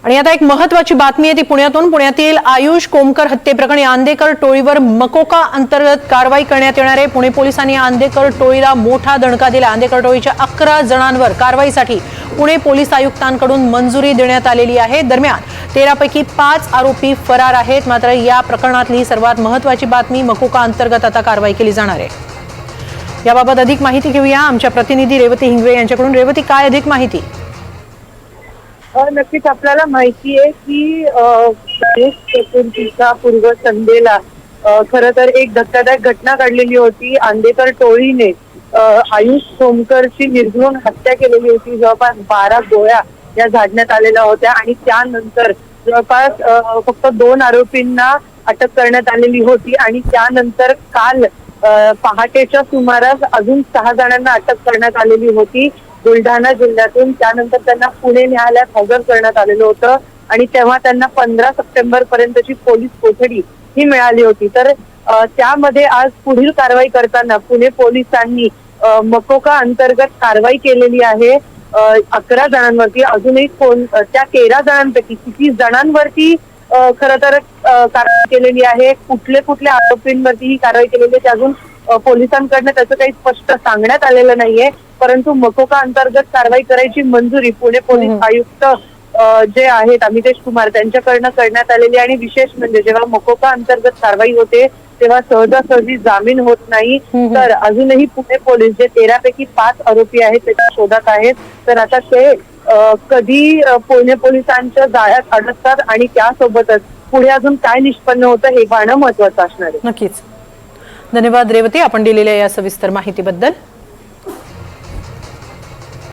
आणि आता एक महत्त्वाची बातमी आहे ती पुण्यातून। पुण्यातील आयुष कोमकर हत्येप्रकरणी आंदेकर टोळीवर मकोका अंतर्गत कारवाई करण्यात येणार आहे। पुणे पोलिसांनी आंदेकर टोळीला मोठा दणका दिला। आंदेकर टोळीच्या 11 जणांवर कारवाईसाठी पुणे पोलीस आयुक्तांकडून मंजुरी देण्यात आलेली आहे। दरम्यान 13 पैकी 5 आरोपी फरार आहेत। मात्र या प्रकरणातली सर्वात महत्त्वाची बातमी, मकोका अंतर्गत आता कारवाई केली जाणार आहे। याबाबत अधिक माहिती घेऊया आमच्या प्रतिनिधी रेवती हिंगवे यांच्याकडून। रेवती, काय अधिक माहिती? नक्कीच आपल्याला माहिती आहे की गणेश चतुर्थीच्या पूर्वसंध्येला खरं तर एक धक्कादायक घटना घडलेली होती। आंदेकर टोळीने आयुष कोमकरची निर्घृण हत्या केलेली होती। जवळपास 12 गोळ्या या झाडण्यात आलेल्या होत्या आणि त्यानंतर जवळपास फक्त 2 आरोपींना अटक करण्यात आलेली होती आणि त्यानंतर काल पहाटेच्या सुमारास अजून 6 जणांना अटक करण्यात आलेली होती बुलढाणा जिल्ह्यातून। त्यानंतर त्यांना पुणे न्यायालयात हजर करण्यात आलेलं होतं आणि तेव्हा त्यांना 15 सप्टेंबर पर्यंतची पोलीस कोठडी ही मिळाली होती। तर त्यामध्ये आज पुढील कारवाई करताना पुणे पोलिसांनी मकोका अंतर्गत कारवाई केलेली आहे 11 जणांवरती। अजूनही त्या 13 जणांपैकी किती जणांवरती खरं तर कारवाई केलेली आहे, कुठले कुठल्या आरोपींवरती ही कारवाई केलेली आहे, ते अजून पोलिसांकडनं त्याचं काही स्पष्ट सांगण्यात आलेलं नाहीये। परंतु मकोका अंतर्गत कारवाई करायची मंजुरी पुणे पोलीस आयुक्त जे आहेत अमितेश कुमार त्यांच्याकडनं करण्यात आलेली। आणि विशेष म्हणजे जेव्हा मकोका अंतर्गत कारवाई होते तेव्हा सहजासहजी जामीन होत नाही। तर अजूनही पुणे पोलीस जे 13 पैकी 5 आरोपी आहेत त्याच्या शोधात आहेत। तर आता ते कधी पुणे पोलिसांच्या जाळ्यात अडकतात आणि त्यासोबतच पुढे अजून काय निष्पन्न होतं हे पाहणं महत्त्वाचं असणार आहे। नक्कीच। धन्यवाद रेवती, आपण दिलेल्या या सविस्तर माहितीबद्दल।